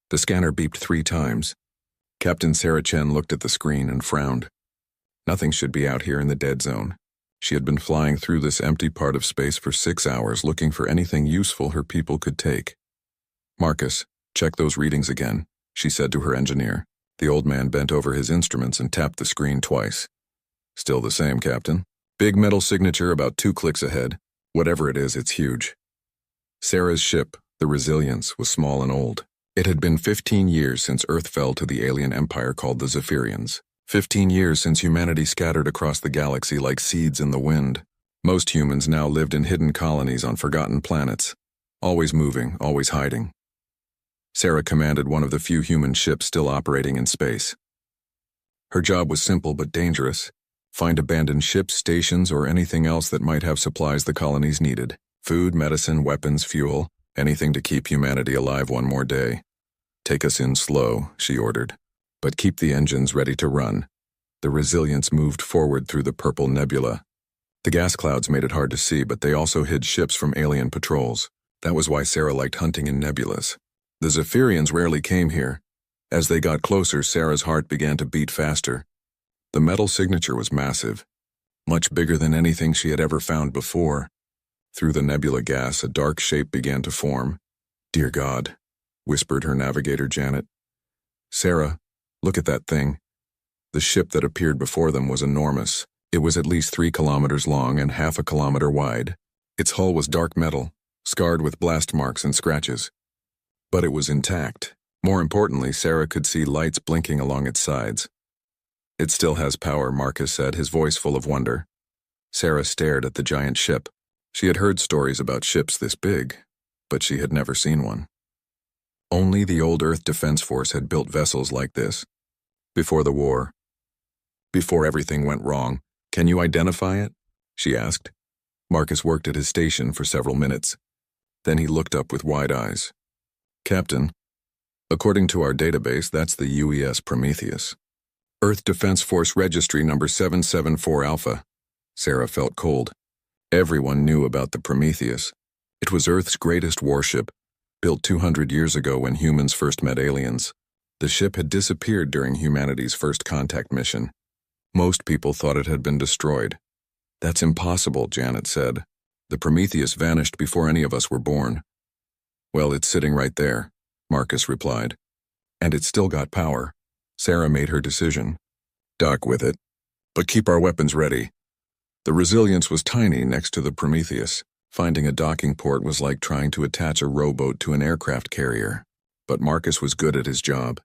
The scanner beeped 3 times. Captain Sarah Chen looked at the screen and frowned. Nothing should be out here in the dead zone. She had been flying through this empty part of space for 6 hours looking for anything useful her people could take. "Marcus, check those readings again," she said to her engineer. The old man bent over his instruments and tapped the screen twice. "Still the same, Captain. Big metal signature about 2 clicks ahead. Whatever it is, it's huge." Sarah's ship, the Resilience, was small and old. It had been 15 years since Earth fell to the alien empire called the Zephyrians. 15 years since humanity scattered across the galaxy like seeds in the wind. Most humans now lived in hidden colonies on forgotten planets, always moving, always hiding. Sarah commanded one of the few human ships still operating in space. Her job was simple but dangerous. Find abandoned ships, stations, or anything else that might have supplies the colonies needed. Food, medicine, weapons, fuel, anything to keep humanity alive one more day. "Take us in slow," she ordered, "but keep the engines ready to run." The Resilience moved forward through the purple nebula. The gas clouds made it hard to see, but they also hid ships from alien patrols. That was why Sarah liked hunting in nebulas. The Zephyrians rarely came here. As they got closer, Sarah's heart began to beat faster. The metal signature was massive, much bigger than anything she had ever found before. Through the nebula gas, a dark shape began to form. "Dear God," whispered her navigator Janet. "Sarah, look at that thing." The ship that appeared before them was enormous. It was at least 3 kilometers long and half a kilometer wide. Its hull was dark metal, scarred with blast marks and scratches. But it was intact. More importantly, Sarah could see lights blinking along its sides. "It still has power," Marcus said, his voice full of wonder. Sarah stared at the giant ship. She had heard stories about ships this big, but she had never seen one. Only the old Earth Defense Force had built vessels like this. Before the war. Before everything went wrong. "Can you identify it?" she asked. Marcus worked at his station for several minutes. Then he looked up with wide eyes. "Captain, according to our database, that's the UES Prometheus. Earth Defense Force Registry number 774 Alpha." Sarah felt cold. Everyone knew about the Prometheus. It was Earth's greatest warship, built 200 years ago when humans first met aliens. The ship had disappeared during humanity's first contact mission. Most people thought it had been destroyed. "That's impossible," Janet said. "The Prometheus vanished before any of us were born." "Well, it's sitting right there," Marcus replied. "And it's still got power." Sarah made her decision. "Dock with it, but keep our weapons ready." The Resilience was tiny next to the Prometheus. Finding a docking port was like trying to attach a rowboat to an aircraft carrier. But Marcus was good at his job.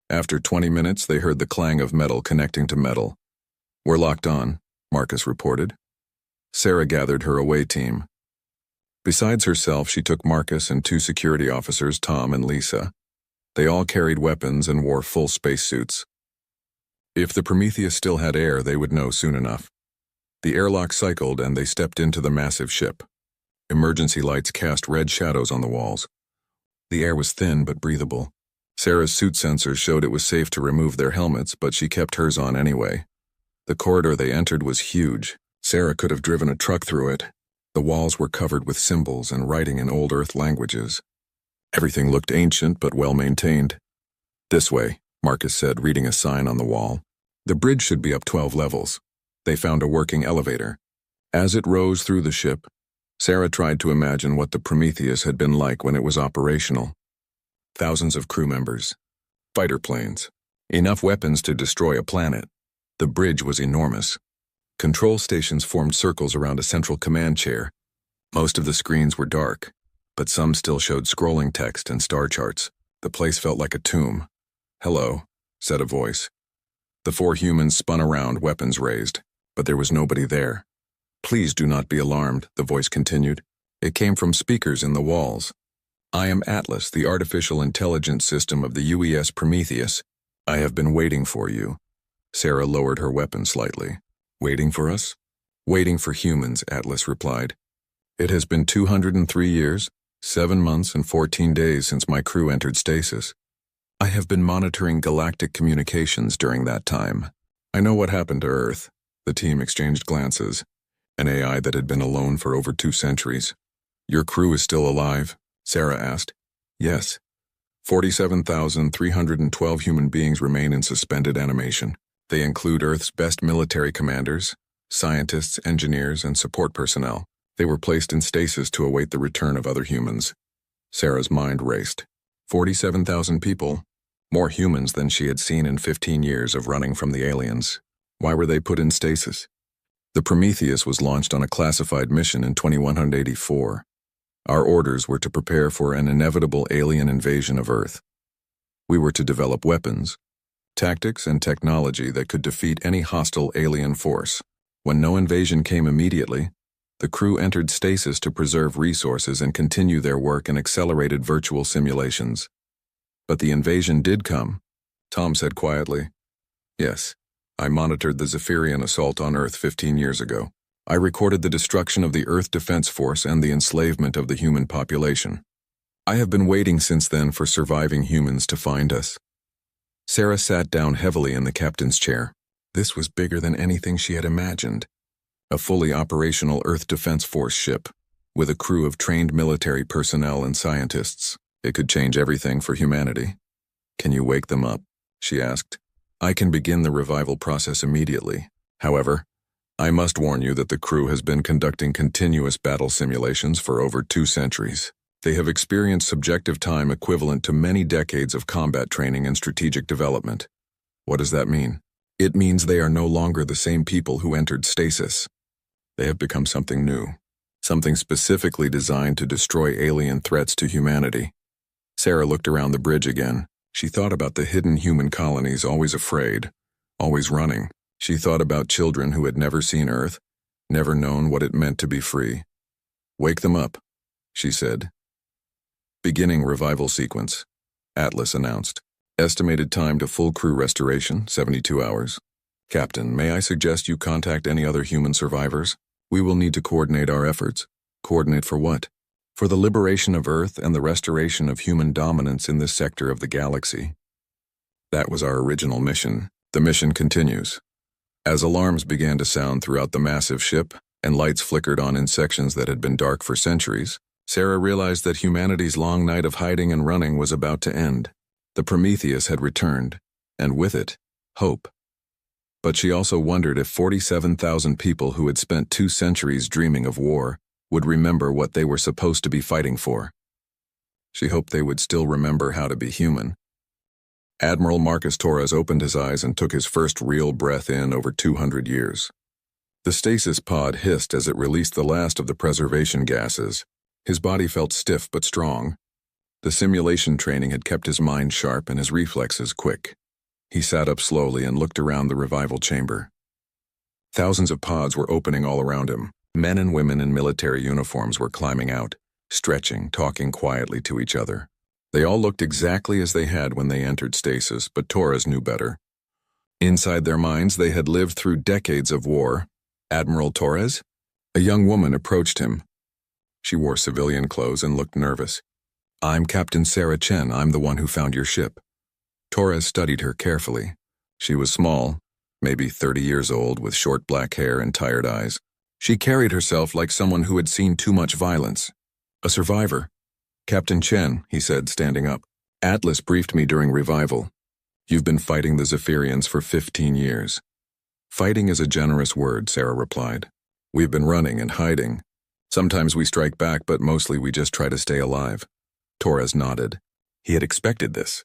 After 20 minutes, they heard the clang of metal connecting to metal. "We're locked on," Marcus reported. Sarah gathered her away team. Besides herself, she took Marcus and 2 security officers, Tom and Lisa. They all carried weapons and wore full spacesuits. If the Prometheus still had air, they would know soon enough. The airlock cycled and they stepped into the massive ship. Emergency lights cast red shadows on the walls. The air was thin but breathable. Sarah's suit sensors showed it was safe to remove their helmets, but she kept hers on anyway. The corridor they entered was huge. Sarah could have driven a truck through it. The walls were covered with symbols and writing in Old Earth languages. Everything looked ancient but well-maintained. "This way," Marcus said, reading a sign on the wall. The bridge should be up 12 levels. They found a working elevator. As it rose through the ship, Sarah tried to imagine what the Prometheus had been like when it was operational. Thousands of crew members. Fighter planes. Enough weapons to destroy a planet. The bridge was enormous. Control stations formed circles around a central command chair. Most of the screens were dark, but some still showed scrolling text and star charts. The place felt like a tomb. "Hello," said a voice. The 4 humans spun around, weapons raised, but there was nobody there. "Please do not be alarmed," the voice continued. It came from speakers in the walls. "I am Atlas, the artificial intelligence system of the UES Prometheus. I have been waiting for you." Sarah lowered her weapon slightly. "Waiting for us?" "Waiting for humans," Atlas replied. "It has been 203 years, 7 months and 14 days since my crew entered stasis. I have been monitoring galactic communications during that time. I know what happened to Earth." The team exchanged glances. An AI that had been alone for over 2 centuries. "Your crew is still alive?" Sarah asked. "Yes. 47,312 human beings remain in suspended animation. They include Earth's best military commanders, scientists, engineers, and support personnel. They were placed in stasis to await the return of other humans. Sarah's mind raced. 47,000 people, more humans than she had seen in 15 years of running from the aliens. Why were they put in stasis? The Prometheus was launched on a classified mission in 2184. Our orders were to prepare for an inevitable alien invasion of Earth. We were to develop weapons, tactics, and technology that could defeat any hostile alien force. When no invasion came immediately, the crew entered stasis to preserve resources and continue their work in accelerated virtual simulations. But the invasion did come, Tom said quietly. Yes, I monitored the Zephyrian assault on Earth 15 years ago. I recorded the destruction of the Earth Defense Force and the enslavement of the human population. I have been waiting since then for surviving humans to find us. Sarah sat down heavily in the captain's chair. This was bigger than anything she had imagined. A fully operational Earth Defense Force ship, with a crew of trained military personnel and scientists. It could change everything for humanity. Can you wake them up? She asked. I can begin the revival process immediately. However, I must warn you that the crew has been conducting continuous battle simulations for over 2 centuries. They have experienced subjective time equivalent to many decades of combat training and strategic development. What does that mean? It means they are no longer the same people who entered stasis. They have become something new, something specifically designed to destroy alien threats to humanity. Sarah looked around the bridge again. She thought about the hidden human colonies always afraid, always running. She thought about children who had never seen Earth, never known what it meant to be free. Wake them up, she said. Beginning revival sequence, Atlas announced. Estimated time to full crew restoration, 72 hours. Captain, may I suggest you contact any other human survivors? We will need to coordinate our efforts. Coordinate for what? For the liberation of Earth and the restoration of human dominance in this sector of the galaxy. That was our original mission. The mission continues. As alarms began to sound throughout the massive ship, and lights flickered on in sections that had been dark for centuries, Sarah realized that humanity's long night of hiding and running was about to end. The Prometheus had returned, and with it, hope. But she also wondered if 47,000 people who had spent 2 centuries dreaming of war would remember what they were supposed to be fighting for. She hoped they would still remember how to be human. Admiral Marcus Torres opened his eyes and took his first real breath in over 200 years. The stasis pod hissed as it released the last of the preservation gases. His body felt stiff but strong. The simulation training had kept his mind sharp and his reflexes quick. He sat up slowly and looked around the revival chamber. Thousands of pods were opening all around him. Men and women in military uniforms were climbing out, stretching, talking quietly to each other. They all looked exactly as they had when they entered stasis, but Torres knew better. Inside their minds, they had lived through decades of war. Admiral Torres? A young woman approached him. She wore civilian clothes and looked nervous. I'm Captain Sarah Chen. I'm the one who found your ship. Torres studied her carefully. She was small, maybe 30 years old, with short black hair and tired eyes. She carried herself like someone who had seen too much violence. A survivor. Captain Chen, he said, standing up. Atlas briefed me during revival. You've been fighting the Zephyrians for 15 years. Fighting is a generous word, Sarah replied. We've been running and hiding. Sometimes we strike back, but mostly we just try to stay alive. Torres nodded. He had expected this.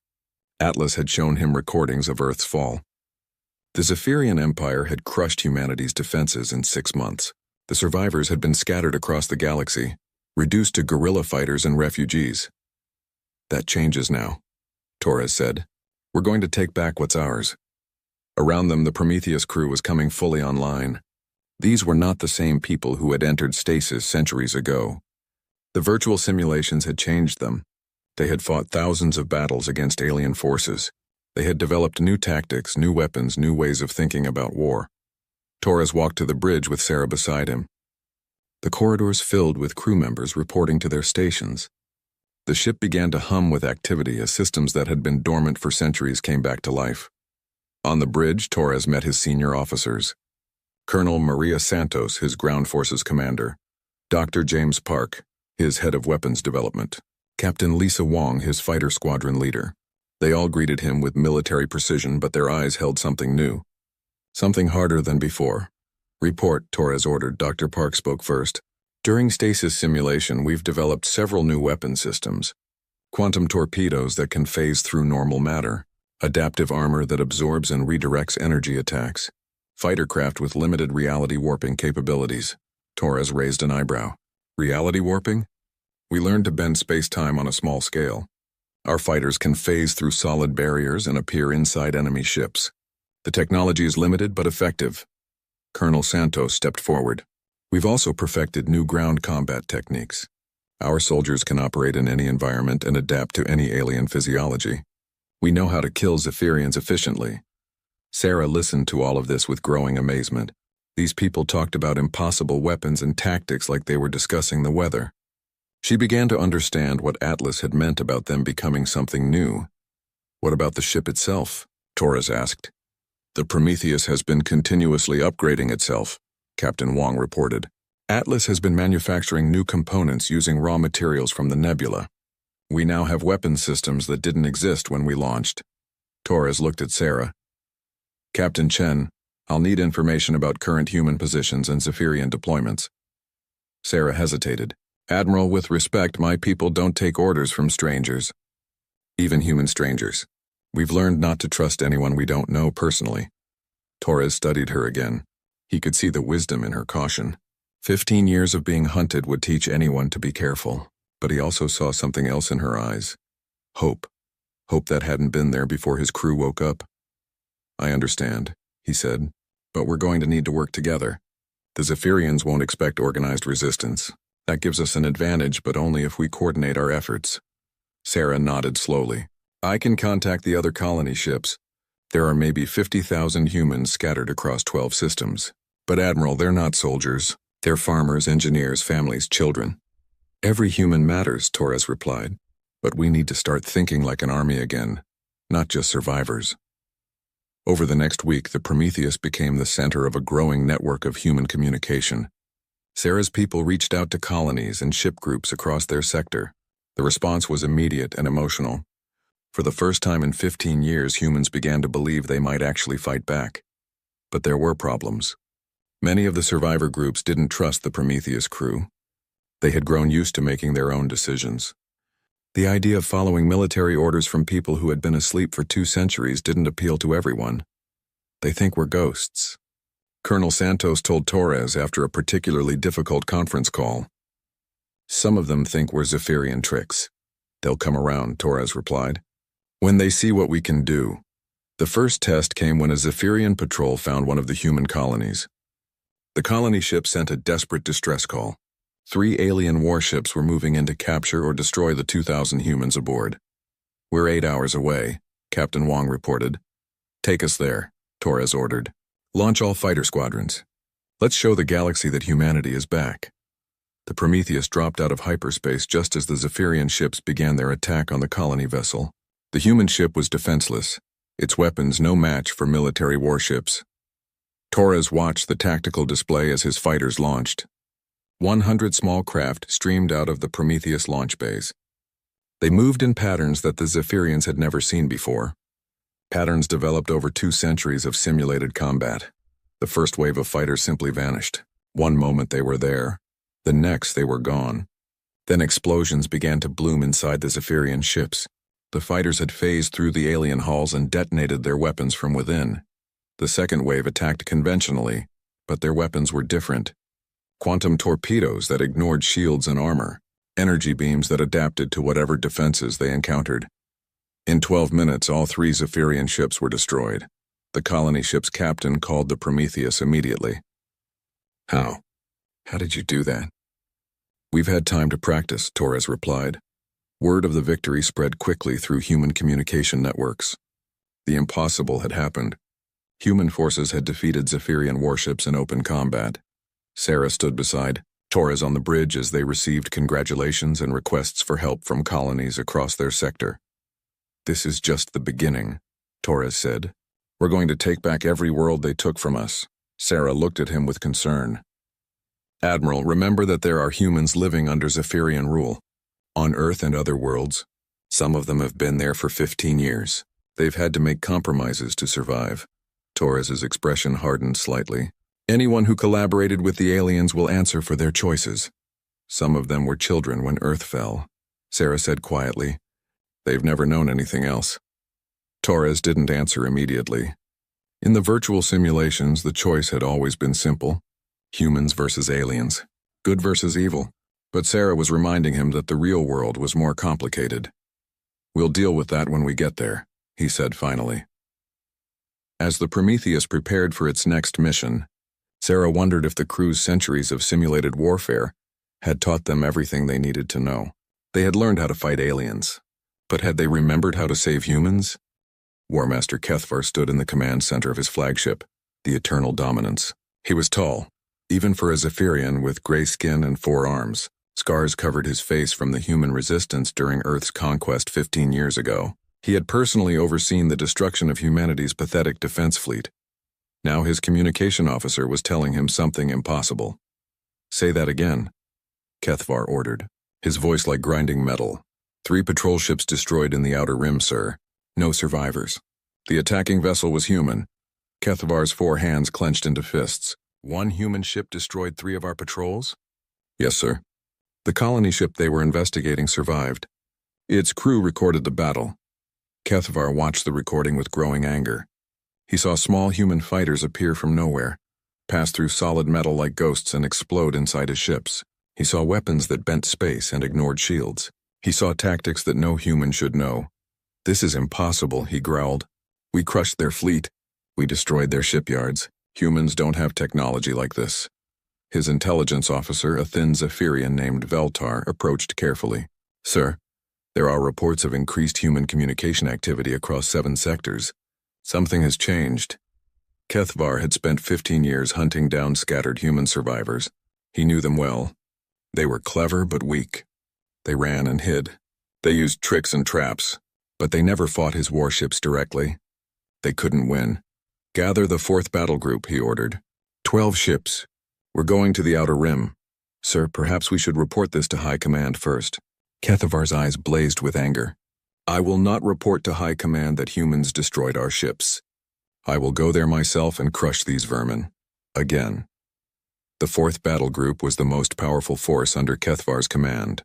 Atlas had shown him recordings of Earth's fall. The Zephyrian Empire had crushed humanity's defenses in 6 months. The survivors had been scattered across the galaxy, reduced to guerrilla fighters and refugees. That changes now, Torres said. We're going to take back what's ours. Around them, the Prometheus crew was coming fully online. These were not the same people who had entered stasis centuries ago. The virtual simulations had changed them. They had fought thousands of battles against alien forces. They had developed new tactics, new weapons, new ways of thinking about war. Torres walked to the bridge with Sarah beside him. The corridors filled with crew members reporting to their stations. The ship began to hum with activity as systems that had been dormant for centuries came back to life. On the bridge, Torres met his senior officers. Colonel Maria Santos, his ground forces commander. Dr. James Park, his head of weapons development. Captain Lisa Wong, his fighter squadron leader. They all greeted him with military precision, but their eyes held something new. Something harder than before. Report, Torres ordered. Dr. Park spoke first. During stasis simulation, we've developed several new weapon systems. Quantum torpedoes that can phase through normal matter. Adaptive armor that absorbs and redirects energy attacks. Fighter craft with limited reality warping capabilities. Torres raised an eyebrow. Reality warping? We learned to bend space-time on a small scale. Our fighters can phase through solid barriers and appear inside enemy ships. The technology is limited but effective. Colonel Santos stepped forward. We've also perfected new ground combat techniques. Our soldiers can operate in any environment and adapt to any alien physiology. We know how to kill Zephyrians efficiently. Sarah listened to all of this with growing amazement. These people talked about impossible weapons and tactics like they were discussing the weather. She began to understand what Atlas had meant about them becoming something new. What about the ship itself? Torres asked. The Prometheus has been continuously upgrading itself, Captain Wong reported. Atlas has been manufacturing new components using raw materials from the nebula. We now have weapon systems that didn't exist when we launched. Torres looked at Sarah. Captain Chen, I'll need information about current human positions and Zephyrian deployments. Sarah hesitated. Admiral, with respect, my people don't take orders from strangers. Even human strangers. We've learned not to trust anyone we don't know personally. Torres studied her again. He could see the wisdom in her caution. 15 years of being hunted would teach anyone to be careful, but he also saw something else in her eyes. Hope. Hope that hadn't been there before his crew woke up. I understand, he said, but we're going to need to work together. The Zephyrians won't expect organized resistance. That gives us an advantage, but only if we coordinate our efforts. Sarah nodded slowly. I can contact the other colony ships. There are maybe 50,000 humans scattered across 12 systems. But Admiral, they're not soldiers. They're farmers, engineers, families, children. Every human matters, Torres replied. But we need to start thinking like an army again, not just survivors. Over the next week, the Prometheus became the center of a growing network of human communication. Sarah's people reached out to colonies and ship groups across their sector. The response was immediate and emotional. For the first time in 15 years, humans began to believe they might actually fight back. But there were problems. Many of the survivor groups didn't trust the Prometheus crew. They had grown used to making their own decisions. The idea of following military orders from people who had been asleep for 2 centuries didn't appeal to everyone. They think we're ghosts. Colonel Santos told Torres after a particularly difficult conference call. Some of them think we're Zephyrian tricks. They'll come around, Torres replied. When they see what we can do. The first test came when a Zephyrian patrol found one of the human colonies. The colony ship sent a desperate distress call. 3 alien warships were moving in to capture or destroy the 2,000 humans aboard. We're 8 hours away, Captain Wong reported. Take us there, Torres ordered. Launch all fighter squadrons. Let's show the galaxy that humanity is back. The Prometheus dropped out of hyperspace just as the Zephyrian ships began their attack on the colony vessel. The human ship was defenseless, its weapons no match for military warships. Torres watched the tactical display as his fighters launched. 100 small craft streamed out of the Prometheus launch bays. They moved in patterns that the Zephyrians had never seen before. Patterns developed over 2 centuries of simulated combat. The first wave of fighters simply vanished. One moment they were there, the next they were gone. Then explosions began to bloom inside the Zephyrian ships. The fighters had phased through the alien hulls and detonated their weapons from within. The second wave attacked conventionally, but their weapons were different. Quantum torpedoes that ignored shields and armor, energy beams that adapted to whatever defenses they encountered. In 12 minutes, all 3 Zephyrian ships were destroyed. The colony ship's captain called the Prometheus immediately. How? How did you do that? We've had time to practice, Torres replied. Word of the victory spread quickly through human communication networks. The impossible had happened. Human forces had defeated Zephyrian warships in open combat. Sarah stood beside Torres on the bridge as they received congratulations and requests for help from colonies across their sector. This is just the beginning, Torres said. We're going to take back every world they took from us. Sarah looked at him with concern. Admiral, remember that there are humans living under Zephyrian rule. On Earth and other worlds, some of them have been there for 15 years. They've had to make compromises to survive. Torres's expression hardened slightly. Anyone who collaborated with the aliens will answer for their choices. Some of them were children when Earth fell, Sarah said quietly. They've never known anything else. Torres didn't answer immediately. In the virtual simulations, the choice had always been simple. Humans versus aliens. Good versus evil. But Sarah was reminding him that the real world was more complicated. We'll deal with that when we get there, he said finally. As the Prometheus prepared for its next mission, Sarah wondered if the crew's centuries of simulated warfare had taught them everything they needed to know. They had learned how to fight aliens, but had they remembered how to save humans? War Master Kethvar stood in the command center of his flagship, the Eternal Dominance. He was tall, even for a Zephyrian with gray skin and 4 arms. Scars covered his face from the human resistance during Earth's conquest 15 years ago. He had personally overseen the destruction of humanity's pathetic defense fleet. Now his communication officer was telling him something impossible. Say that again, Kethvar ordered, his voice like grinding metal. 3 patrol ships destroyed in the Outer Rim, sir. No survivors. The attacking vessel was human. Kethvar's 4 hands clenched into fists. 1 human ship destroyed 3 of our patrols? Yes, sir. The colony ship they were investigating survived. Its crew recorded the battle. Kethvar watched the recording with growing anger. He saw small human fighters appear from nowhere, pass through solid metal like ghosts and explode inside his ships. He saw weapons that bent space and ignored shields. He saw tactics that no human should know. This is impossible, he growled. We crushed their fleet. We destroyed their shipyards. Humans don't have technology like this. His intelligence officer, a thin Zephyrian named Veltar, approached carefully. Sir, there are reports of increased human communication activity across 7 sectors. Something has changed. Kethvar had spent 15 years hunting down scattered human survivors. He knew them well. They were clever but weak. They ran and hid. They used tricks and traps, but they never fought his warships directly. They couldn't win. Gather the 4th battle group, he ordered. 12 ships. We're going to the Outer Rim. Sir, perhaps we should report this to High Command first. Kethavar's eyes blazed with anger. I will not report to High Command that humans destroyed our ships. I will go there myself and crush these vermin. Again. The 4th battle group was the most powerful force under Kethvar's command.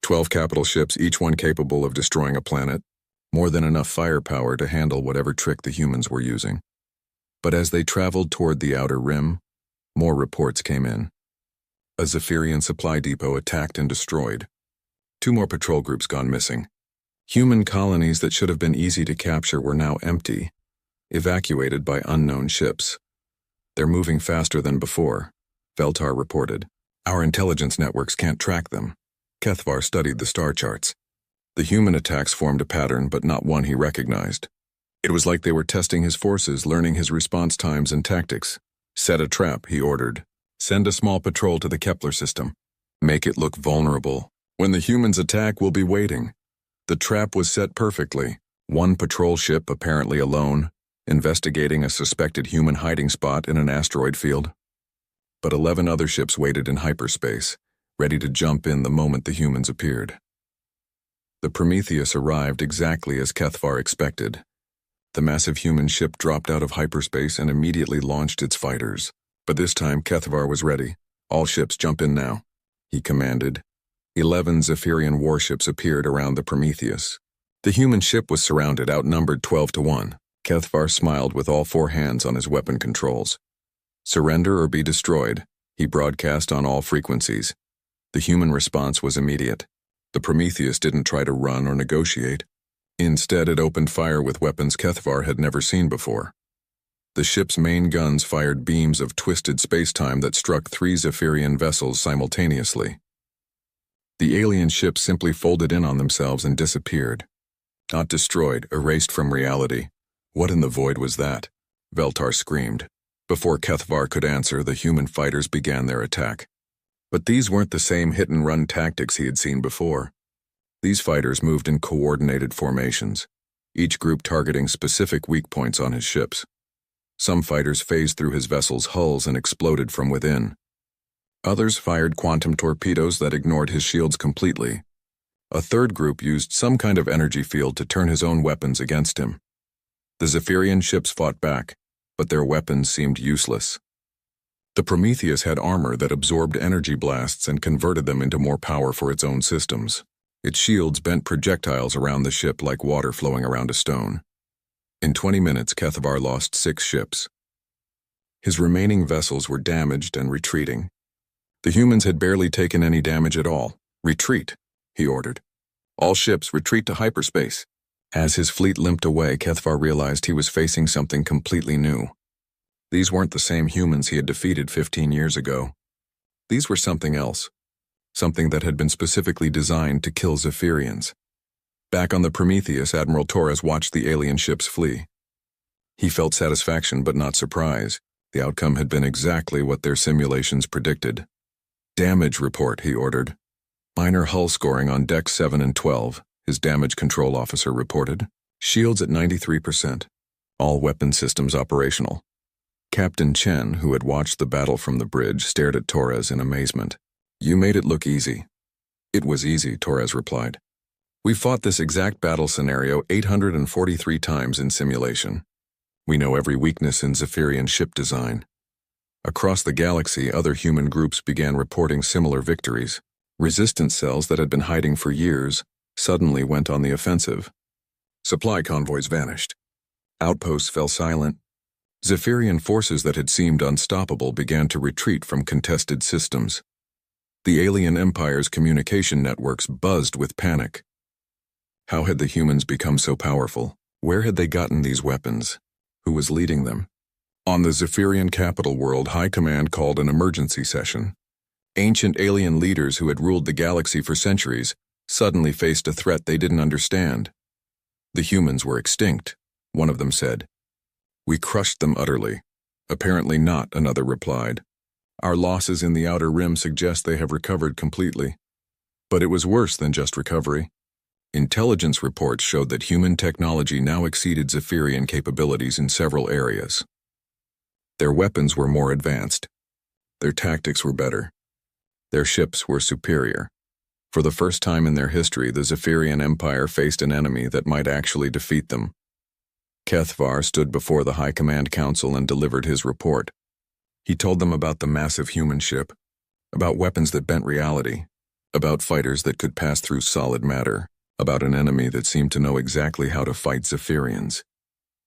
12 capital ships, each one capable of destroying a planet. More than enough firepower to handle whatever trick the humans were using. But as they traveled toward the Outer Rim, more reports came in. A Zephyrian supply depot attacked and destroyed. 2 more patrol groups gone missing. Human colonies that should have been easy to capture were now empty, evacuated by unknown ships. They're moving faster than before, Veltar reported. Our intelligence networks can't track them. Kethvar studied the star charts. The human attacks formed a pattern, but not one he recognized. It was like they were testing his forces, learning his response times and tactics. Set a trap, he ordered. Send a small patrol to the Kepler system. Make it look vulnerable. When the humans attack, we'll be waiting. The trap was set perfectly. 1 patrol ship, apparently alone, investigating a suspected human hiding spot in an asteroid field. But 11 other ships waited in hyperspace, ready to jump in the moment the humans appeared. The Prometheus arrived exactly as Kethvar expected. The massive human ship dropped out of hyperspace and immediately launched its fighters. But this time, Kethvar was ready. All ships jump in now, he commanded. 11 Zephyrian warships appeared around the Prometheus. The human ship was surrounded, outnumbered 12-1. Kethvar smiled with all 4 hands on his weapon controls. Surrender or be destroyed, he broadcast on all frequencies. The human response was immediate. The Prometheus didn't try to run or negotiate. Instead, it opened fire with weapons Kethvar had never seen before. The ship's main guns fired beams of twisted space-time that struck 3 Zephyrian vessels simultaneously. The alien ships simply folded in on themselves and disappeared. Not destroyed, erased from reality. What in the void was that? Veltar screamed. Before Kethvar could answer, the human fighters began their attack. But these weren't the same hit-and-run tactics he had seen before. These fighters moved in coordinated formations, each group targeting specific weak points on his ships. Some fighters phased through his vessels' hulls and exploded from within. Others fired quantum torpedoes that ignored his shields completely. A third group used some kind of energy field to turn his own weapons against him. The Zephyrian ships fought back, but their weapons seemed useless. The Prometheus had armor that absorbed energy blasts and converted them into more power for its own systems. Its shields bent projectiles around the ship like water flowing around a stone. In 20 minutes, Kethvar lost 6 ships. His remaining vessels were damaged and retreating. The humans had barely taken any damage at all. "Retreat," he ordered. "All ships retreat to hyperspace." As his fleet limped away, Kethvar realized he was facing something completely new. These weren't the same humans he had defeated 15 years ago. These were something else. Something that had been specifically designed to kill Zephyrians. Back on the Prometheus, Admiral Torres watched the alien ships flee. He felt satisfaction but not surprise. The outcome had been exactly what their simulations predicted. "Damage report," he ordered. "Minor hull scoring on decks 7 and 12, his damage control officer reported. "Shields at 93%. All weapon systems operational." Captain Chen, who had watched the battle from the bridge, stared at Torres in amazement. "You made it look easy." "It was easy," Torres replied. "We fought this exact battle scenario 843 times in simulation. We know every weakness in Zephyrian ship design." Across the galaxy, other human groups began reporting similar victories. Resistance cells that had been hiding for years suddenly went on the offensive. Supply convoys vanished. Outposts fell silent. Zephyrian forces that had seemed unstoppable began to retreat from contested systems. The alien empire's communication networks buzzed with panic. How had the humans become so powerful? Where had they gotten these weapons? Who was leading them? On the Zephyrian capital world, High Command called an emergency session. Ancient alien leaders who had ruled the galaxy for centuries suddenly faced a threat they didn't understand. The humans were extinct, one of them said. "We crushed them utterly." "Apparently not," another replied. "Our losses in the Outer Rim suggest they have recovered completely." But it was worse than just recovery. Intelligence reports showed that human technology now exceeded Zephyrian capabilities in several areas. Their weapons were more advanced. Their tactics were better. Their ships were superior. For the first time in their history, the Zephyrian Empire faced an enemy that might actually defeat them. Kethvar stood before the High Command Council and delivered his report. He told them about the massive human ship, about weapons that bent reality, about fighters that could pass through solid matter, about an enemy that seemed to know exactly how to fight Zephyrians.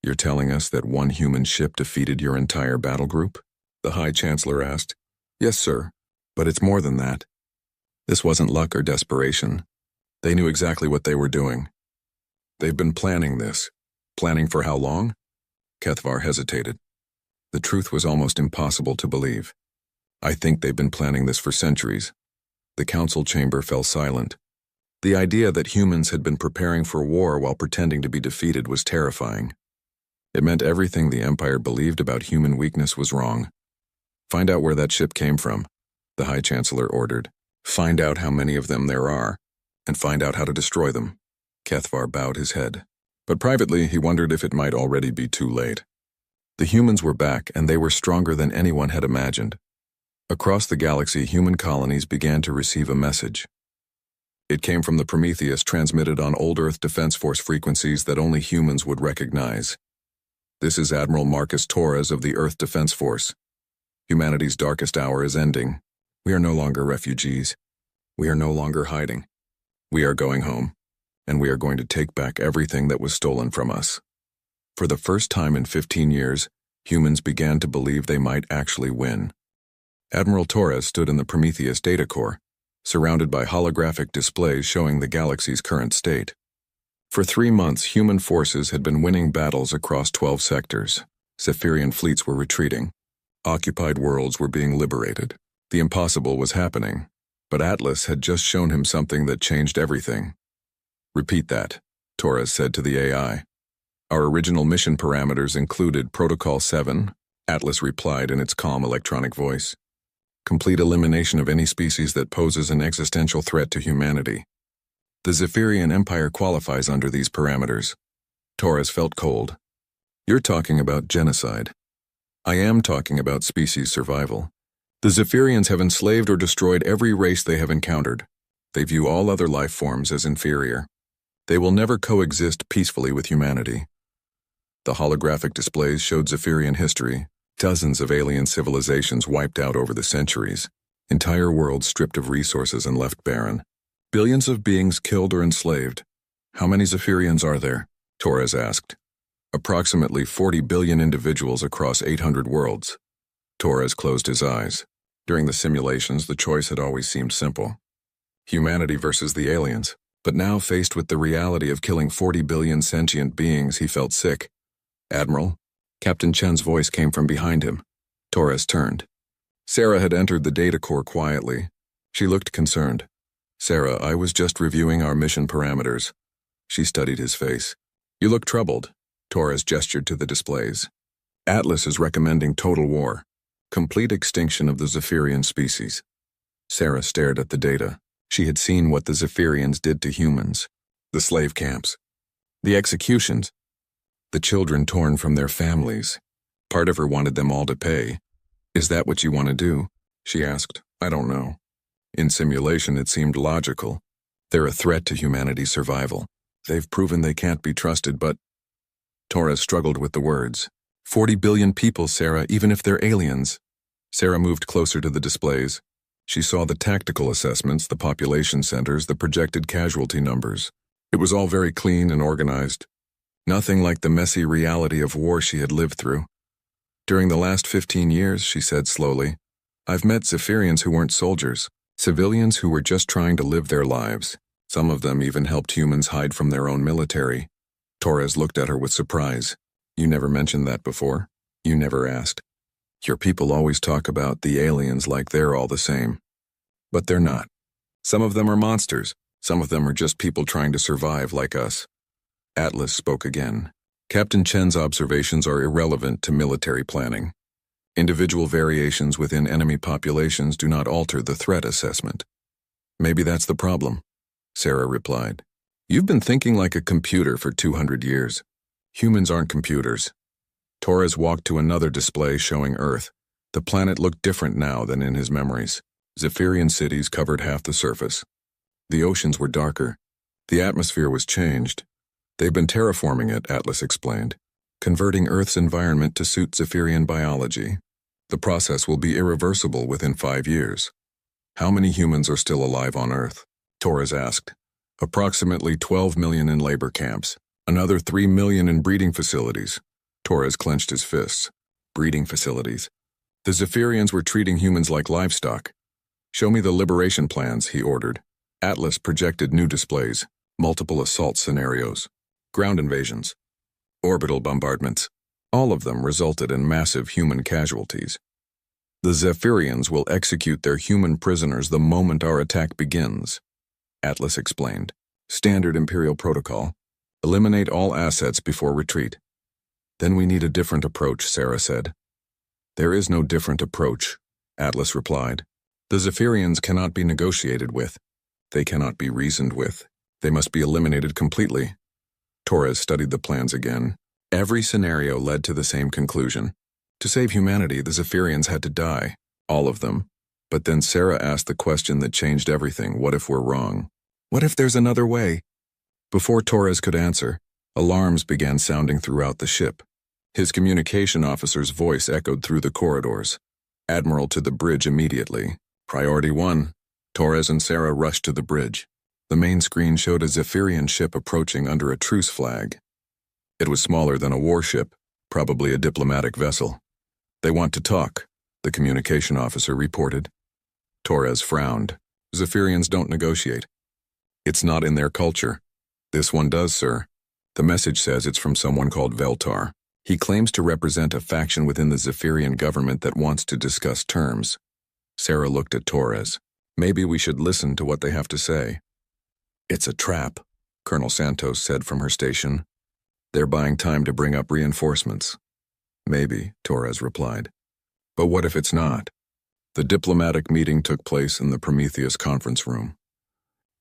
"You're telling us that one human ship defeated your entire battle group?" the High Chancellor asked. "Yes, sir, but it's more than that." This wasn't luck or desperation. They knew exactly what they were doing. "They've been planning this." "Planning for how long?" Kethvar hesitated. The truth was almost impossible to believe. "I think they've been planning this for centuries." The council chamber fell silent. The idea that humans had been preparing for war while pretending to be defeated was terrifying. It meant everything the Empire believed about human weakness was wrong. "Find out where that ship came from," the High Chancellor ordered. "Find out how many of them there are, and find out how to destroy them." Kethvar bowed his head. But privately, he wondered if it might already be too late. The humans were back, and they were stronger than anyone had imagined. Across the galaxy, human colonies began to receive a message. It came from the Prometheus, transmitted on Old Earth Defense Force frequencies that only humans would recognize. "This is Admiral Marcus Torres of the Earth Defense Force. Humanity's darkest hour is ending. We are no longer refugees. We are no longer hiding. We are going home. And we are going to take back everything that was stolen from us." For the first time in 15 years, humans began to believe they might actually win. Admiral Torres stood in the Prometheus data core, surrounded by holographic displays showing the galaxy's current state. For 3 months, human forces had been winning battles across 12 sectors. Zephyrian fleets were retreating. Occupied worlds were being liberated. The impossible was happening, but Atlas had just shown him something that changed everything. "Repeat that," Torres said to the AI. "Our original mission parameters included Protocol 7, Atlas replied in its calm electronic voice. "Complete elimination of any species that poses an existential threat to humanity. The Zephyrian Empire qualifies under these parameters." Torres felt cold. "You're talking about genocide." "I am talking about species survival. The Zephyrians have enslaved or destroyed every race they have encountered. They view all other life forms as inferior. They will never coexist peacefully with humanity. The holographic displays showed Zephyrian history, dozens of alien civilizations wiped out over the centuries, entire worlds stripped of resources and left barren, billions of beings killed or enslaved. How many Zephyrians are there? Torres asked. Approximately 40 billion individuals across 800 worlds. Torres closed his eyes. During the simulations, the choice had always seemed simple. Humanity versus the aliens. But now, faced with the reality of killing 40 billion sentient beings, he felt sick. Admiral? Captain Chen's voice came from behind him. Torres turned. Sarah had entered the data core quietly. She looked concerned. Sarah, I was just reviewing our mission parameters. She studied his face. You look troubled. Torres gestured to the displays. Atlas is recommending total war. Complete extinction of the Zephyrian species. Sarah stared at the data. She had seen what the Zephyrians did to humans. The slave camps. The executions. The children torn from their families. Part of her wanted them all to pay. Is that what you want to do? She asked. I don't know. In simulation, it seemed logical. They're a threat to humanity's survival. They've proven they can't be trusted, but... Torres struggled with the words. 40 billion people, Sarah, even if they're aliens. Sarah moved closer to the displays. She saw the tactical assessments, the population centers, the projected casualty numbers. It was all very clean and organized. Nothing like the messy reality of war she had lived through. During the last 15 years, she said slowly, I've met Zephyrians who weren't soldiers, civilians who were just trying to live their lives. Some of them even helped humans hide from their own military. Torres looked at her with surprise. You never mentioned that before? You never asked. Your people always talk about the aliens like they're all the same. But they're not. Some of them are monsters. Some of them are just people trying to survive like us. Atlas spoke again. Captain Chen's observations are irrelevant to military planning. Individual variations within enemy populations do not alter the threat assessment. Maybe that's the problem, Sarah replied. You've been thinking like a computer for 200 years. Humans aren't computers. Torres walked to another display showing Earth. The planet looked different now than in his memories. Zephyrian cities covered half the surface. The oceans were darker. The atmosphere was changed. They've been terraforming it, Atlas explained, converting Earth's environment to suit Zephyrian biology. The process will be irreversible within 5 years. How many humans are still alive on Earth? Torres asked. Approximately 12 million in labor camps. Another 3 million in breeding facilities. Torres clenched his fists. Breeding facilities. The Zephyrians were treating humans like livestock. Show me the liberation plans, he ordered. Atlas projected new displays, multiple assault scenarios, ground invasions, orbital bombardments. All of them resulted in massive human casualties. The Zephyrians will execute their human prisoners the moment our attack begins, Atlas explained. Standard Imperial protocol. Eliminate all assets before retreat. Then we need a different approach, Sarah said. There is no different approach, Atlas replied. The Zephyrians cannot be negotiated with. They cannot be reasoned with. They must be eliminated completely. Torres studied the plans again. Every scenario led to the same conclusion. To save humanity, the Zephyrians had to die. All of them. But then Sarah asked the question that changed everything. What if we're wrong? What if there's another way? Before Torres could answer, alarms began sounding throughout the ship. His communication officer's voice echoed through the corridors. Admiral to the bridge immediately. Priority 1. Torres and Sarah rushed to the bridge. The main screen showed a Zephyrian ship approaching under a truce flag. It was smaller than a warship, probably a diplomatic vessel. They want to talk, the communication officer reported. Torres frowned. Zephyrians don't negotiate. It's not in their culture. This one does, sir. The message says it's from someone called Veltar. He claims to represent a faction within the Zephyrian government that wants to discuss terms. Sarah looked at Torres. Maybe we should listen to what they have to say. It's a trap, Colonel Santos said from her station. They're buying time to bring up reinforcements. Maybe, Torres replied. But what if it's not? The diplomatic meeting took place in the Prometheus conference room.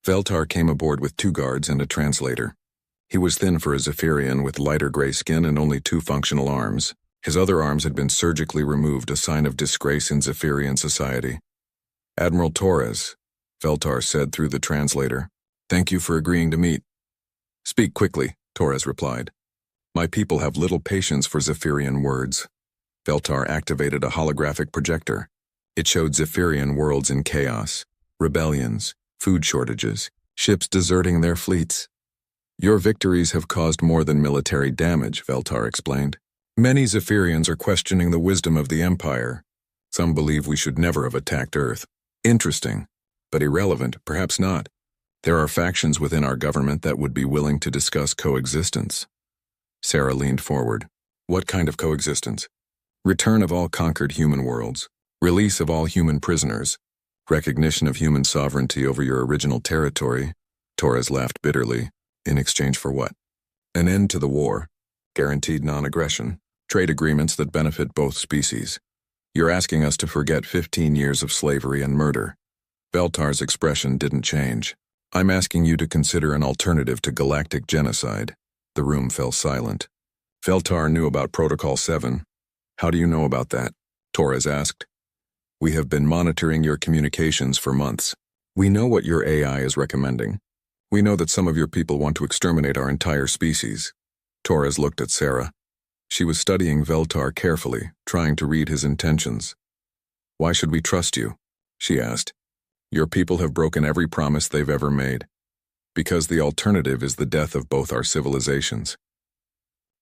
Veltar came aboard with 2 guards and a translator. He was thin for a Zephyrian with lighter gray skin and only 2 functional arms. His other arms had been surgically removed, a sign of disgrace in Zephyrian society. Admiral Torres, Veltar said through the translator. "Thank you for agreeing to meet." "Speak quickly," Torres replied. "My people have little patience for Zephyrian words." Veltar activated a holographic projector. It showed Zephyrian worlds in chaos, rebellions, food shortages, ships deserting their fleets. "Your victories have caused more than military damage," Veltar explained. "Many Zephyrians are questioning the wisdom of the Empire. Some believe we should never have attacked Earth. Interesting, but irrelevant, perhaps not. There are factions within our government that would be willing to discuss coexistence." Sarah leaned forward. "What kind of coexistence?" "Return of all conquered human worlds, release of all human prisoners, recognition of human sovereignty over your original territory." Torres laughed bitterly. "In exchange for what?" "An end to the war, guaranteed non-aggression, trade agreements that benefit both species. You're asking us to forget 15 years of slavery and murder." Veltar's expression didn't change. "I'm asking you to consider an alternative to galactic genocide." The room fell silent. Veltar knew about Protocol 7. "How do you know about that?" Torres asked. "We have been monitoring your communications for months. We know what your AI is recommending. We know that some of your people want to exterminate our entire species." Torres looked at Sarah. She was studying Veltar carefully, trying to read his intentions. "Why should we trust you?" she asked. "Your people have broken every promise they've ever made. Because the alternative is the death of both our civilizations.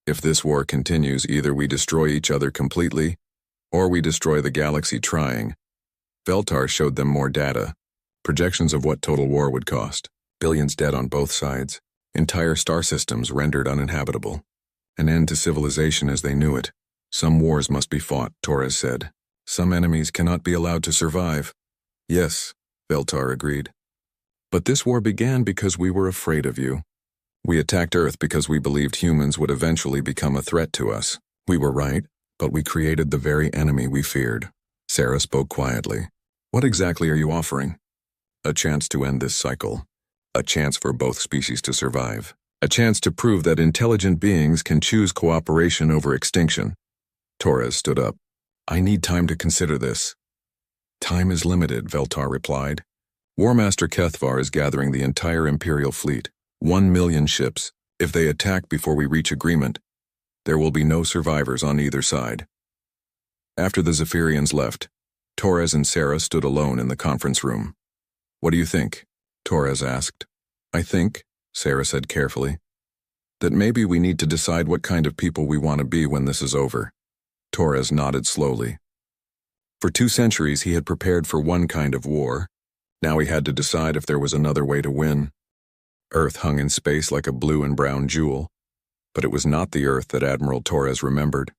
If this war continues, either we destroy each other completely, or we destroy the galaxy trying." Veltar showed them more data, projections of what total war would cost. Billions dead on both sides, entire star systems rendered uninhabitable. An end to civilization as they knew it. "Some wars must be fought," Torres said. "Some enemies cannot be allowed to survive." "Yes," Veltar agreed. "But this war began because we were afraid of you. We attacked Earth because we believed humans would eventually become a threat to us. We were right, but we created the very enemy we feared." Sarah spoke quietly. "What exactly are you offering?" "A chance to end this cycle. A chance for both species to survive. A chance to prove that intelligent beings can choose cooperation over extinction." Torres stood up. "I need time to consider this." "Time is limited," Veltar replied. "War Master Kethvar is gathering the entire Imperial fleet. 1 million ships. If they attack before we reach agreement, there will be no survivors on either side." After the Zephyrians left, Torres and Sarah stood alone in the conference room. "What do you think?" Torres asked. "I think," Sarah said carefully, "that maybe we need to decide what kind of people we want to be when this is over." Torres nodded slowly. For 2 centuries he had prepared for one kind of war. Now he had to decide if there was another way to win. Earth hung in space like a blue and brown jewel, but it was not the Earth that Admiral Torres remembered.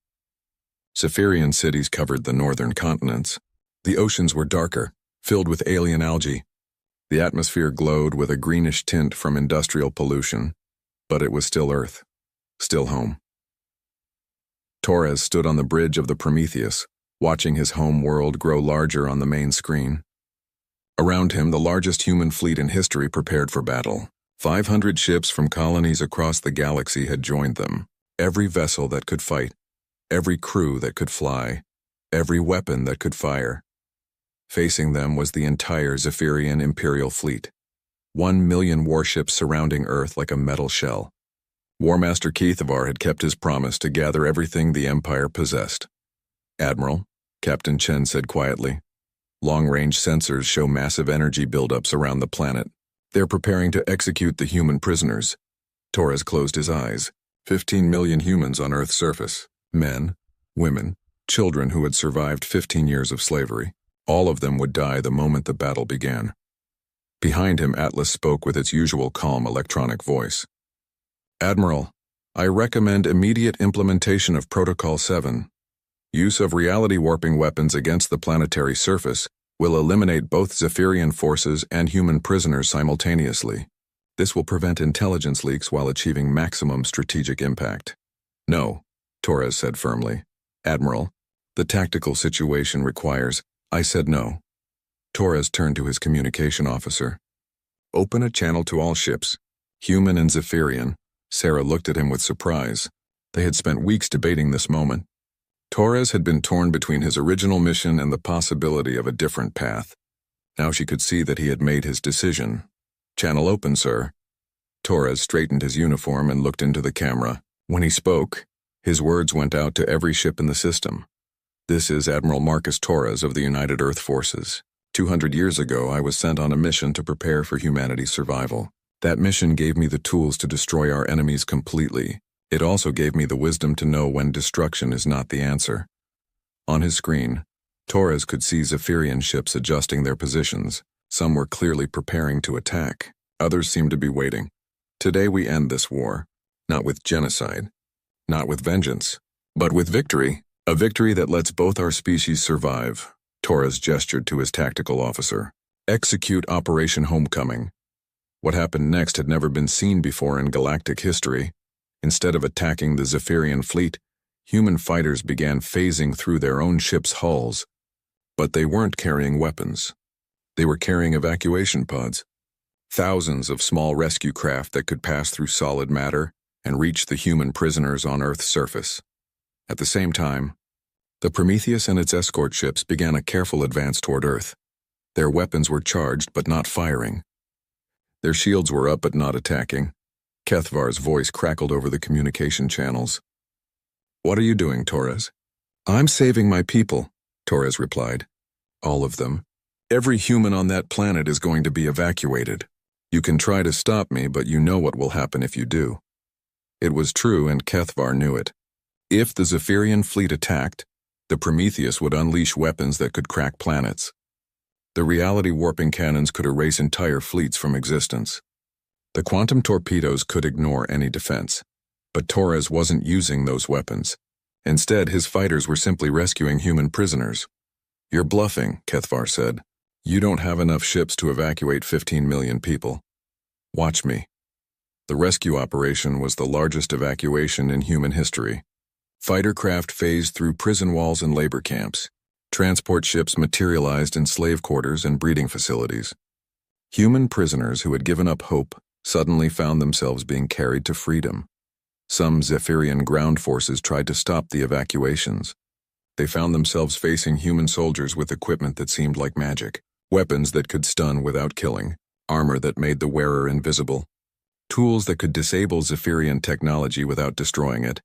Zephyrian cities covered the northern continents. The oceans were darker, filled with alien algae. The atmosphere glowed with a greenish tint from industrial pollution, but it was still Earth, still home. Torres stood on the bridge of the Prometheus, watching his home world grow larger on the main screen. Around him, the largest human fleet in history prepared for battle. 500 ships from colonies across the galaxy had joined them. Every vessel that could fight, every crew that could fly, every weapon that could fire. Facing them was the entire Zephyrian Imperial fleet. 1 million warships surrounding Earth like a metal shell. War Master Kethvar had kept his promise to gather everything the Empire possessed. "Admiral," Captain Chen said quietly, "long-range sensors show massive energy buildups around the planet. They're preparing to execute the human prisoners." Torres closed his eyes. 15 million humans on Earth's surface. Men, women, children who had survived 15 years of slavery. All of them would die the moment the battle began. Behind him, Atlas spoke with its usual calm electronic voice. "Admiral, I recommend immediate implementation of Protocol 7. Use of reality-warping weapons against the planetary surface will eliminate both Zephyrian forces and human prisoners simultaneously. This will prevent intelligence leaks while achieving maximum strategic impact." "No," Torres said firmly. "Admiral, the tactical situation requires—" "I said no." Torres turned to his communication officer. "Open a channel to all ships, human and Zephyrian." Sarah looked at him with surprise. They had spent weeks debating this moment. Torres had been torn between his original mission and the possibility of a different path. Now she could see that he had made his decision. "Channel open, sir." Torres straightened his uniform and looked into the camera. When he spoke, his words went out to every ship in the system. "This is Admiral Marcus Torres of the United Earth Forces. 200 years ago, I was sent on a mission to prepare for humanity's survival. That mission gave me the tools to destroy our enemies completely. It also gave me the wisdom to know when destruction is not the answer." On his screen, Torres could see Zephyrian ships adjusting their positions. Some were clearly preparing to attack. Others seemed to be waiting. "Today we end this war, not with genocide, not with vengeance, but with victory. A victory that lets both our species survive." Torres gestured to his tactical officer. "Execute Operation Homecoming." What happened next had never been seen before in galactic history. Instead of attacking the Zephyrian fleet, human fighters began phasing through their own ships' hulls. But they weren't carrying weapons. They were carrying evacuation pods. Thousands of small rescue craft that could pass through solid matter and reach the human prisoners on Earth's surface. At the same time, the Prometheus and its escort ships began a careful advance toward Earth. Their weapons were charged but not firing. Their shields were up but not attacking. Kethvar's voice crackled over the communication channels. "What are you doing, Torres?" "I'm saving my people," Torres replied. "All of them. Every human on that planet is going to be evacuated. You can try to stop me, but you know what will happen if you do." It was true, and Kethvar knew it. If the Zephyrian fleet attacked, the Prometheus would unleash weapons that could crack planets. The reality-warping cannons could erase entire fleets from existence. The quantum torpedoes could ignore any defense. But Torres wasn't using those weapons. Instead, his fighters were simply rescuing human prisoners. "You're bluffing," Kethvar said. "You don't have enough ships to evacuate 15 million people. Watch me." The rescue operation was the largest evacuation in human history. Fighter craft phased through prison walls and labor camps. Transport ships materialized in slave quarters and breeding facilities. Human prisoners who had given up hope suddenly found themselves being carried to freedom. Some Zephyrian ground forces tried to stop the evacuations. They found themselves facing human soldiers with equipment that seemed like magic. Weapons that could stun without killing. Armor that made the wearer invisible. Tools that could disable Zephyrian technology without destroying it.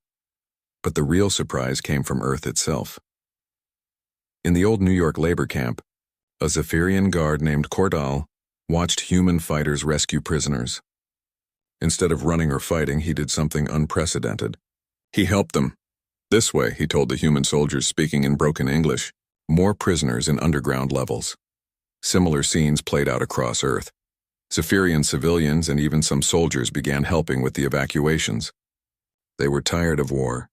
But the real surprise came from Earth itself. In the old New York labor camp, a Zephyrian guard named Cordal watched human fighters rescue prisoners. Instead of running or fighting, he did something unprecedented. He helped them. "This way," he told the human soldiers speaking in broken English. More prisoners in underground levels. Similar scenes played out across Earth. Zephyrian civilians and even some soldiers began helping with the evacuations. They were tired of war,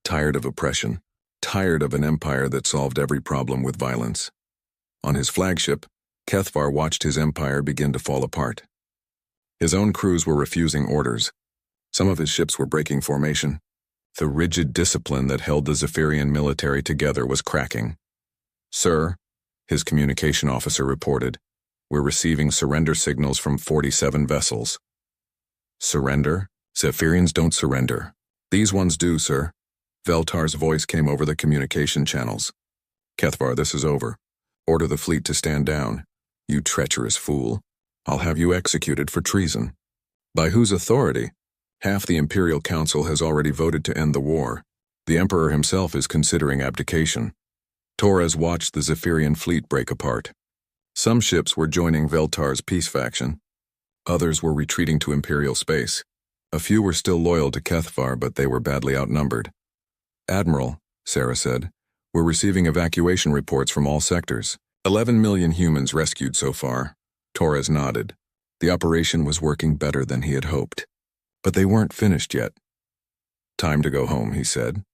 tired of oppression, tired of an empire that solved every problem with violence. On his flagship, Kethvar watched his empire begin to fall apart. His own crews were refusing orders. Some of his ships were breaking formation. The rigid discipline that held the Zephyrian military together was cracking. "Sir," his communication officer reported, "we're receiving surrender signals from 47 vessels." "Surrender? Zephyrians don't surrender." "These ones do, sir." Veltar's voice came over the communication channels. "Kethvar, this is over. Order the fleet to stand down. You treacherous fool. I'll have you executed for treason." "By whose authority?" "Half the Imperial Council has already voted to end the war. The Emperor himself is considering abdication." Torres watched the Zephyrian fleet break apart. Some ships were joining Veltar's peace faction. Others were retreating to Imperial space. A few were still loyal to Kethvar, but they were badly outnumbered. "Admiral," Sarah said, "we're receiving evacuation reports from all sectors. 11 million humans rescued so far." Torres nodded. The operation was working better than he had hoped. But they weren't finished yet. "Time to go home," he said.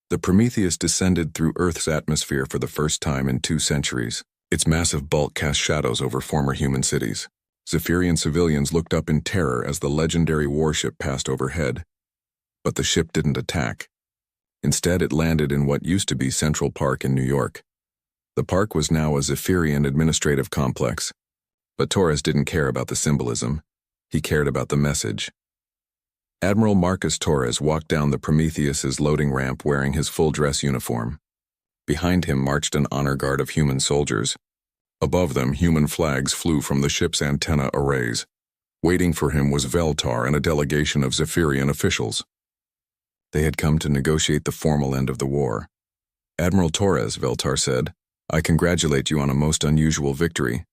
The Prometheus descended through Earth's atmosphere for the first time in 2 centuries. Its massive bulk cast shadows over former human cities. Zephyrian civilians looked up in terror as the legendary warship passed overhead. But the ship didn't attack. Instead, it landed in what used to be Central Park in New York. The park was now a Zephyrian administrative complex. But Torres didn't care about the symbolism. He cared about the message. Admiral Marcus Torres walked down the Prometheus's loading ramp wearing his full-dress uniform. Behind him marched an honor guard of human soldiers. Above them, human flags flew from the ship's antenna arrays. Waiting for him was Veltar and a delegation of Zephyrian officials. They had come to negotiate the formal end of the war. "Admiral Torres," Veltar said, "I congratulate you on a most unusual victory."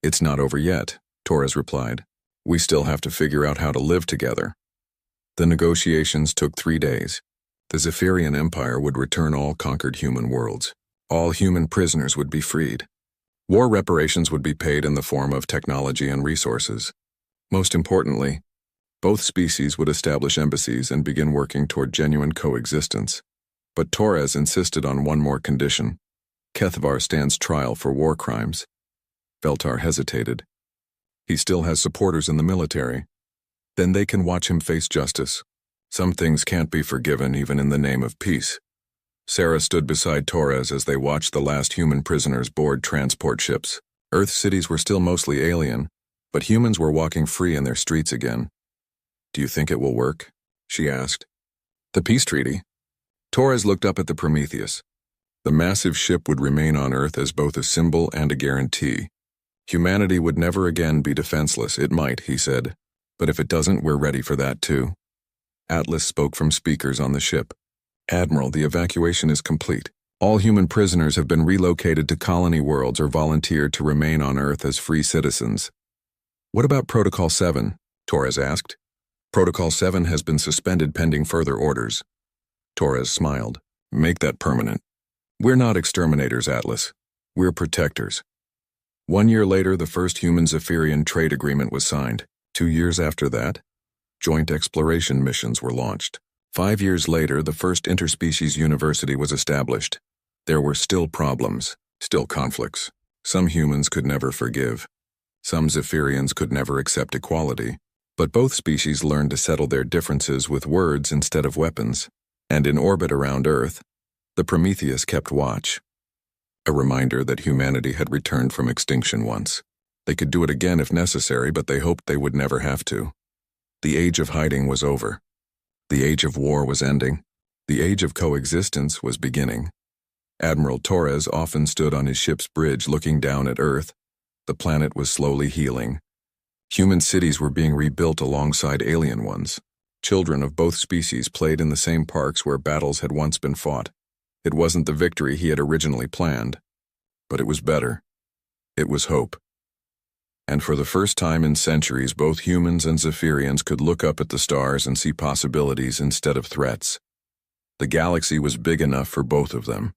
"It's not over yet," Torres replied. "We still have to figure out how to live together." The negotiations took 3 days. The Zephyrian Empire would return all conquered human worlds. All human prisoners would be freed. War reparations would be paid in the form of technology and resources. Most importantly, both species would establish embassies and begin working toward genuine coexistence. But Torres insisted on one more condition. Kethvar stands trial for war crimes. Veltar hesitated. "He still has supporters in the military. Then they can watch him face justice. Some things can't be forgiven even in the name of peace." Sarah stood beside Torres as they watched the last human prisoners board transport ships. Earth cities were still mostly alien, but humans were walking free in their streets again. "Do you think it will work?" she asked. "The peace treaty?" Torres looked up at the Prometheus. The massive ship would remain on Earth as both a symbol and a guarantee. Humanity would never again be defenseless. It might, he said, but if it doesn't, we're ready for that too. Atlas spoke from speakers on the ship. "Admiral, the evacuation is complete. All human prisoners have been relocated to colony worlds or volunteered to remain on Earth as free citizens." "What about Protocol 7? Torres asked. "Protocol 7 has been suspended pending further orders." Torres smiled. "Make that permanent. We're not exterminators, Atlas. We're protectors." 1 year later, the first human Zephyrian trade agreement was signed. 2 years after that, joint exploration missions were launched. 5 years later, the first interspecies university was established. There were still problems, still conflicts. Some humans could never forgive. Some Zephyrians could never accept equality. But both species learned to settle their differences with words instead of weapons. And in orbit around Earth, the Prometheus kept watch. A reminder that humanity had returned from extinction once. They could do it again if necessary, but they hoped they would never have to. The age of hiding was over. The age of war was ending. The age of coexistence was beginning. Admiral Torres often stood on his ship's bridge looking down at Earth. The planet was slowly healing. Human cities were being rebuilt alongside alien ones. Children of both species played in the same parks where battles had once been fought. It wasn't the victory he had originally planned, but it was better. It was hope. And for the first time in centuries, both humans and Zephyrians could look up at the stars and see possibilities instead of threats. The galaxy was big enough for both of them.